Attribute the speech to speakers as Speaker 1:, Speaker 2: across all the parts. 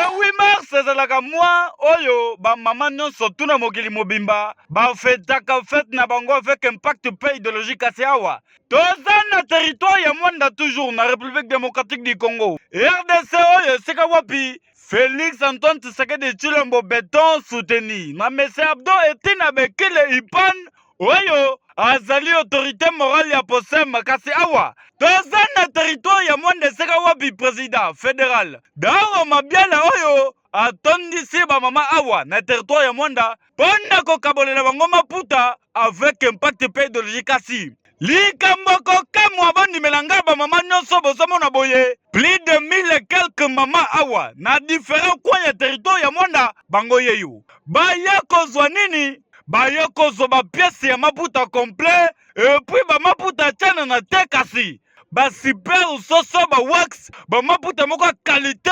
Speaker 1: 8 mars ezalaka mwa oyo ba mama nyonso tuna mokili mobimba ba fetaka fête na bango avec impact pe idéologique kasi awa toza na territoire ya Mwanda toujours na République démocratique du Congo. RDC oyo esika wapi Félix Antoine Tshisekedi Tshilombo Béton soutenu na Mese Abdo Etina Bekile Ipan oyo azali autorité morale ya posema kasi awa toza na territoire ya Mwanda esika wapi président fédéral Daro Mabiala oyo atondisi ba mama awa na territoire ya Mwanda pona kokabolela bango maputa avec impact pe idéologique kasi likambo kokamwa bandimelanga ba mama nyonso bozomona boye plus de 1000 et quelques mama awa na différents coins ya territoire ya Mwanda bango yeyo baya kozwa nini baya kozwa ba pièce ya maputa complet et puis ba maputa tchana na tekasi ba super soso ba wax ba maputa moko qualité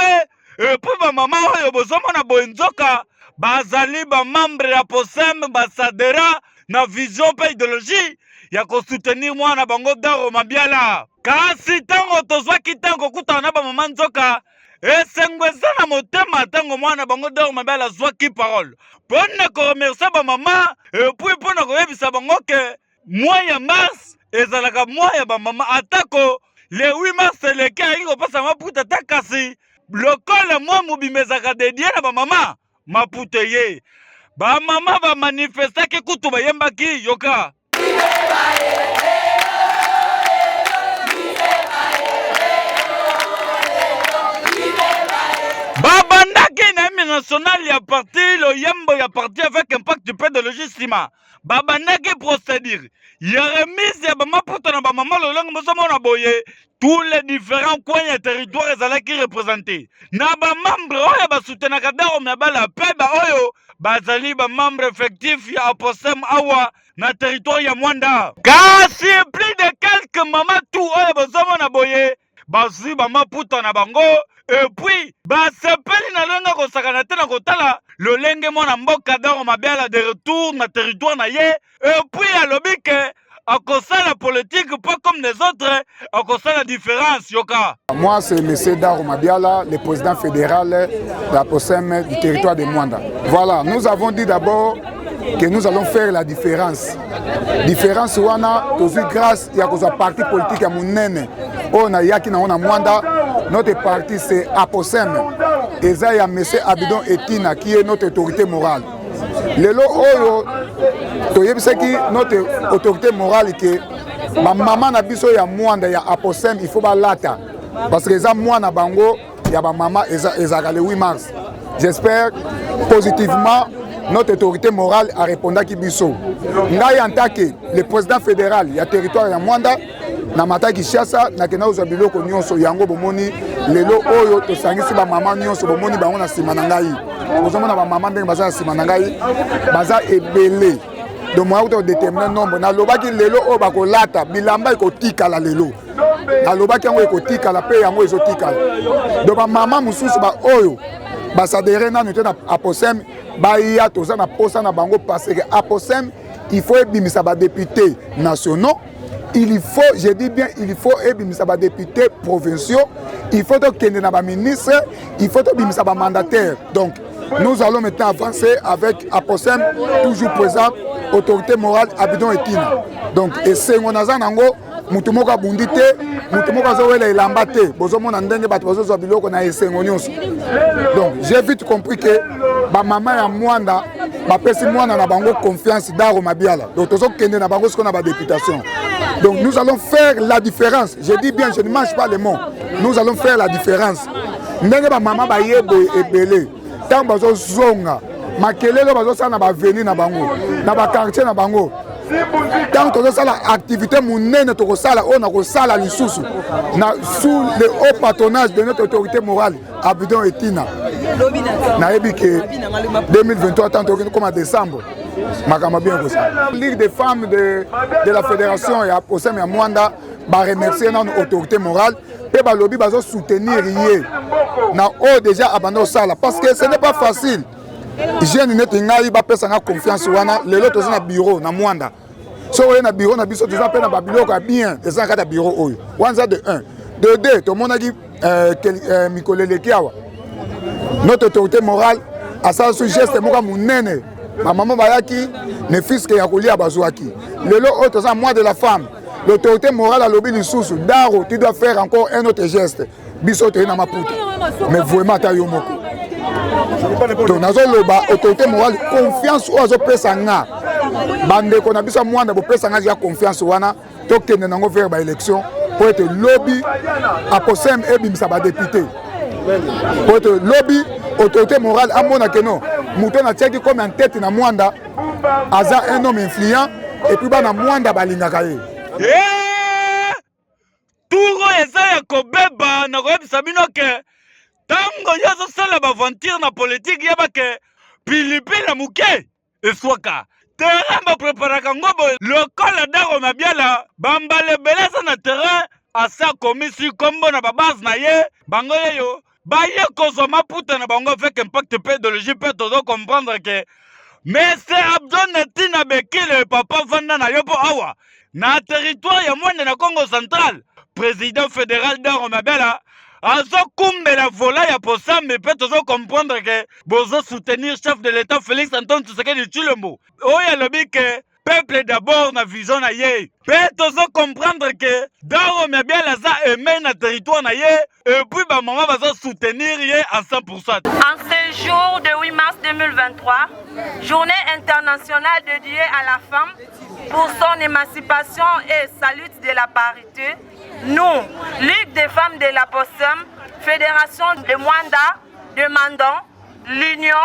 Speaker 1: et puis ba mama oyo bozomona boye nzoka bazali ba membre ya posem basadera na vision pe idéologie ya kosoutenir mwana bango Daro Mabiala kasi tango tozwaki tango kutana na ba mama nzoka esengweza na motema tango mwana bango Daro Mabiala zwaki parole pona ko remercier ba mama et puis pona ko yebisa bango ke mois ya mars ezalaka mois ya ba mama atako le 8 mars eleki alingi kopesa maputa takasi lokola mwa mobimezaka dédié na ba mama maputa ye ba mama ba manifestaki kutu bayembaki yoka babandaki na hymne national ya parti loyembo ya parti avec impact pédologie sima babandaki procédure ya remise ya bamaputa na bamama lolenge bozomona boye tous les différents coins ya territoire ezalaki représenté na bamembre oyo basoutenaka Daro Mabiala pe ba oyo bazali bamembre effectif ya aposem awa na territoire ya Mwanda kasi plus de quelques mama tout oyo bozomona boye bazwi bamaputa na bango et puis basepeli na longa kosakana te na kotala lolenge mwana mboka Daro Mabiala de retour na territoire na ye et puis alobi ke akosala politique pas comme les autres akosala la différence yoka.
Speaker 2: Moi c'est M. Daro Mabiala, le président fédéral de la POSEM du territoire de Mwanda. Voilà, nous avons dit d'abord que nous allons faire la différence. Différence wana tozu grâce ya kozwa parti politique ya munene on a yaki na ona Mwanda. Notre parti c'est APOSEM. Eza ya M. Abidon Etina qui est notre autorité morale. Lelo oyo toyebisaki notre autorité morale que ma maman na biso ya Mwanda ya APOSEM il faut balata parce que eza mwana bango ya ba maman ezaka le 8 mars. J'espère positivement notre autorité morale a répondu à Kibiso. Ngai en tant que le président fédéral ya territoire ya Mwanda na mata Kishasa na kena uza biloko nyonso yango bomoni lelo oyo tosangisi ba mama nyonso bomoni bango na sima na ngai bozomona ba mama ndenge baza na sima na ngai baza ebele donc moi auto déterminer nombre na lobaki lelo oyo bakolata bilamba ekotikala lelo na lobaki yango ekotikala pe yango ezotikala donc ba mama mususu ba oyo basadere nanu te na APOSEM baya toza na posa na bango parce que APOSEM il faut ebimisa ba députés nationaux. Il faut, je dis bien, il faut ebimisa ba députés provinciaux, il faut donc qu'il y ait des ministres, il faut ebimisa ba mandataires. Donc, nous allons maintenant avancer avec APOSEM, toujours présent, autorité morale, Abidon Etina. Donc, et c'est mon azanango, mutumoka bundite, mutumoka zoele ilambate, bozomona ndenge bato bazozo biloko na esengo nyonso. Donc, j'ai vite compris que ba mama ya Mwanda bapesi mwana na bango confiance Daro Mabiala. Donc, tozo kende na bango ce qu'on a ba députation. Donc, nous allons faire la différence. Je dis bien, je ne mange pas les mots. Nous allons faire la différence. Ndenge ba mama ba yebo ebele, tant bazo zonga, makelelo bazo sa na ba veni na bango, na ba quartier na bango. Tant que ça la activité monene to kosala on a kosala lisusu na sous le haut patronage de notre autorité morale Abidon Etina na ebike 2023 tant que comme en décembre makama bien ko ça Ligue des femmes de la fédération ya APOSEM ya Mwanda ba remercier notre autorité morale et ba lobby bazo soutenir yé na o déjà abandon ça parce que ce n'est pas facile. Jeune net ngai ba pesa nga confiance wana lelo toza na bureau na Mwanda so oye na bureau na biso toza pe na ba biloko bien eza kata bureau oyo wanza de 1 de 2 to monaki mikoleleki awa notre autorité morale à ça ce geste moka munene ma maman bayaki ne fils que yakolia bazouaki lelo autre ça moi de la femme l'autorité morale à lobby lisusu Daro tu dois faire encore un autre geste biso te na maputa mais vraiment ta yo moko to nazo loba autorité morale confiance o azo pesa nga bande ko na biso mwanda bo pesa nga ya confiance wana to kende nango vers ba élection pour être lobby à posem ebimisa ba député pour être lobby autorité morale à mon akeno mouton na tiaki comme en tête na mwanda aza un homme influent et puis bana mwanda balingaka ye
Speaker 1: turo eza ya kobeba na koyebisa bino ke tango yazo sala baventure na politique yeba ke pilipili na muke eswaka terrain bapreparaka ngobo lokola Daro Mabiala bambala beleza na terrain asa komisi kombo na babase na ye bango yeyo baye kozwa maputa na bango avec impact pédologie pe tozo comprendre que mais c'est Abdon Netina Bekile papa vanda na yopo awa na territoire ya mwende na Congo central président fédéral Daro Mabiala azo kumbela vola ya posame pe tozo comprendre que bozo soutenir chef de l'état Félix Antoine Tshisekedi Tshilombo oya lobi que peuple d'abord na vision na ye pe tozo comprendre que Daro Mabiala za aimé na territoire na ye et puis ba maman va soutenir ye à 100%.
Speaker 3: En ce jour de 8 mars 2023, journée internationale dédiée à la femme pour son émancipation et sa lutte de la parité, nous, Ligue des femmes de la POSEM, Fédération de Mwanda, demandons l'union,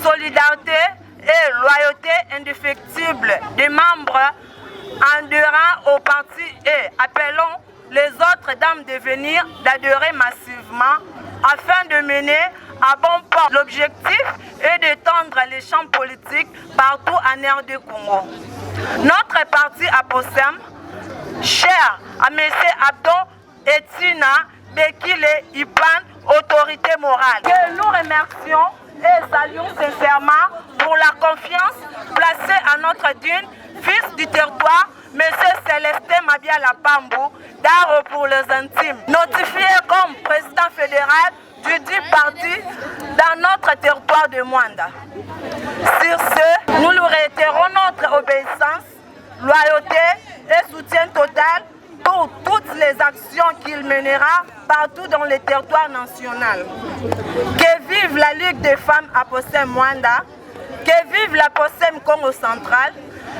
Speaker 3: solidarité et loyauté indéfectible des membres adhérents au parti et appelons les autres dames de venir d'adhérer massivement afin de mener à bon port l'objectif est d'étendre les champs politiques partout en RD Congo. Notre parti APOSEM, cher à M. Abdon Etina Bekile Ipan, autorité morale, que nous remercions et saluons sincèrement pour la confiance placée à notre digne fils du territoire, M. Célestin Mabiala Pambou, Daro pour les intimes, notifié comme président fédéral du dit parti dans notre territoire de Mwanda. Sur ce, nous lui réitérons notre obéissance, loyauté et soutien total pour toutes les actions qu'il mènera partout dans le territoire national. Que vive la Ligue des femmes APOSEM Mwanda, que vive la POSEM Congo central,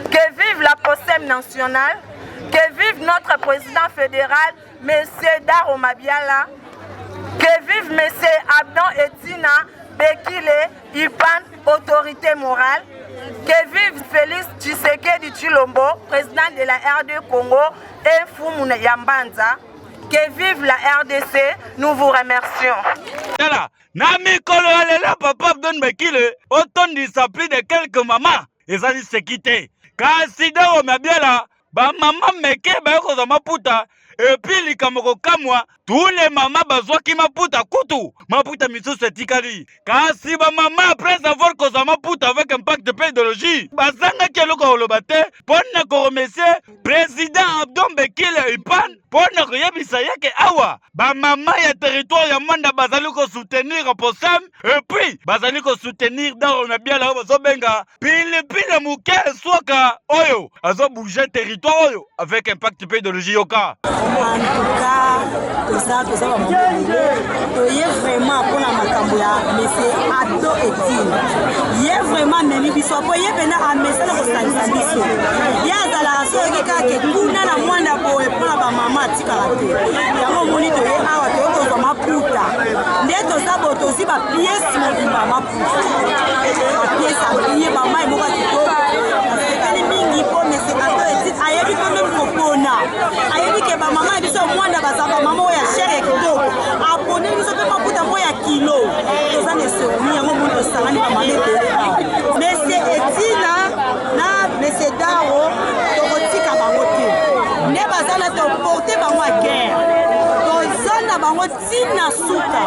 Speaker 3: que vive la POSEM nationale, que vive notre président fédéral, M. Daro Mabiala, que vive M. Abdon Etina Bekile Ipan, autorité morale, que vive Félix Tshisekedi Tshilombo, président de la RD Congo, et Fumuna Yambanza, que vive la RDC, nous vous remercions.
Speaker 1: Nami Kolo Alela, papa Abdon Bekile, autant discipline de quelques mamans, et ça dit c'est quitté. Kasi Daro Mabiala, ba maman meke ba yoko za maputa, et puis likamoko kamwa, tous les mamans bazwaki maputa kutu, maputa misusu etikali. Kasi ba maman après avoir koza maputa avec impact pédologie, bazanga keloko olobate, pona ko remercier président Abdon Bekile Ipan, pona ko yebisa yake awa, ba maman ya territoire ya Mwanda bazali ko soutenir POSEM, et puis bazali ko soutenir Daro Mabiala bazo benga, pile muke swaka oyo, azo bouger territoire oyo avec impact pédologie yoka.
Speaker 4: En tout cas, tout ça va monter. Il y a vraiment pour la Makamboya, mais c'est Abdon Etina. Il y a vraiment même biso. Il y a vraiment un message pour ça biso. Il y a dans la soirée que tout na la Mwanda pour la maman tika la terre. Il y a un monito et awa to ko ma puta. Ndeto ça boto si ba pièce mo mama puta. La pièce a lié maman et mo ka tiko. C'est mingi pour mais c'est Abdon Etina. Ayebi ko même kopona. Ayebi ke ba maman biso Mwanda bazaba maman ya chere kitoko. Abonné biso pe maputa mo ya kilo. Ça ne se ni yango mo sangani ba maman de. Mais c'est Etina na Monsieur Daro tokotika bango te. Ne bazala to porter bango à guerre. Tozana bango tina suka.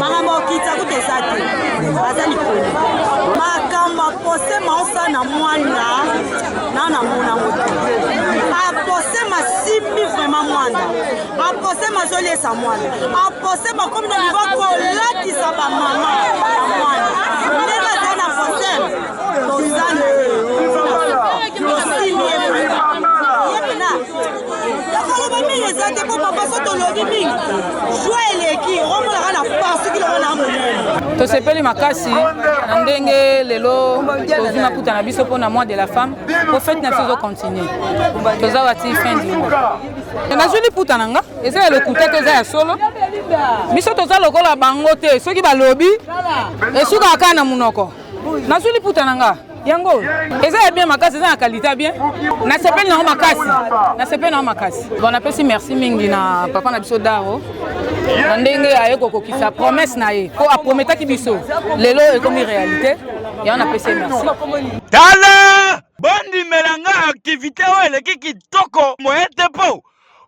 Speaker 4: Makambo kita kutesate. Bazali ko. Makambo pose maosa na Mwanda na mona moto. Apose masimi vraiment Mwanda. Apose mazole sa Mwanda. Apose comme na niveau ko lati sa ba mama. merci mingi joie eleki omonaka na pasi kiloko na monene
Speaker 5: tosepeli makasi na ndenge lelo tozwi maputa na biso mpona mois de la femme po fete na biso ezocontinue toza wati fin du mois nazwi liputa na nga eza ya lokute te eza ya solo biso toza lokola bango te soki balobi esukaka kaka na munoko nazwi liputa na nga yango eza ya bien makasi eza na qualité bien nasepeli nango makasi bon napesi merci mingi na papa na biso Daro na ndenge aye kokokisa promesse na ye po aprometaki biso lelo ekomi réalité yango napesi merci
Speaker 1: tala bondimelanga activité oyo eleki kitoko moye te po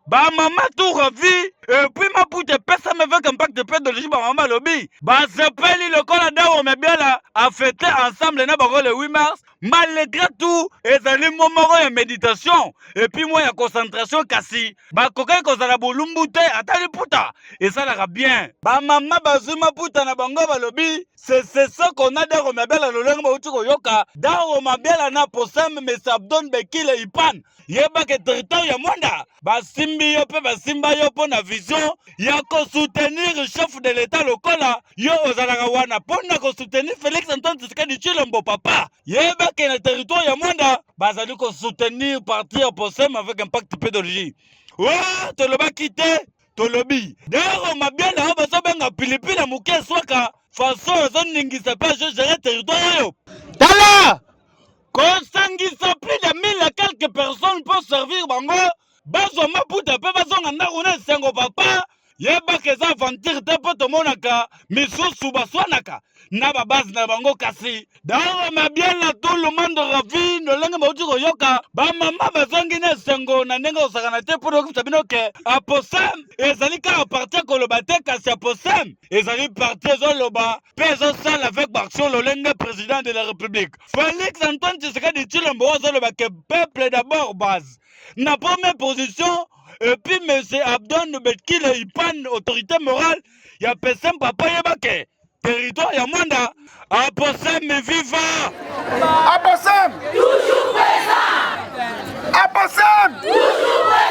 Speaker 1: bamama tout ravi epuis maputa epesama avec impact pédologie bamama lobi basepeli lokola Daro Mabiala afete ensemble na bango le 8 mars malgré tout ezali momoko ya méditation epuis moi ya concentration kasi bakokaki kozala bolumbu te ata liputa esalaka bien bamama bazwi maputa na bango balobi c'est ce qu'on a Daro Mabiala lolenge bauti koyoka Daro Mabiala na posam mais Abdon Bekile Ipan yebake territoire ya Mwanda basimbi yo pe basimba yo po na vision ya soutenir chef de l'état lokola yo ozalaka wana pona soutenir Félix Antoine Tshisekedi Tshilombo papa yebake na territoire ya Mwanda bazali soutenir parti ya posem avec impact pédologie wa tolobaki te tolobi Daro Mabiala oyo bazobenga pilipili moke swaka façon ezoningisa pe je gérer territoire oyo tala kosangisa plus de 1000 et quelques personnes pour servir bango bazwa maputa pe bazonga ndako na esengo papa yebaka eza aventure te mpo tomonaka misusu baswanaka na babase na bango kasi Daro Mabiala tout le monde ravi nolenge bauti koyoka bamama bazongi na esengo na ndenge osakana te mpo tokisa bino ke aposem ezali kaka parti koloba te kasi aposem ezali parti ezoloba mpe ezosala avec baction lolenge président de la république Félix Antoine Tshisekedi Tshilombo azoloba ke peuple d'abord base na première position et puis M. Abdon Bekile Ipan autorité morale ya pesem papa yebake territoire ya Mwanda aposem viva
Speaker 2: Aposem toujours présent Aposem toujours présent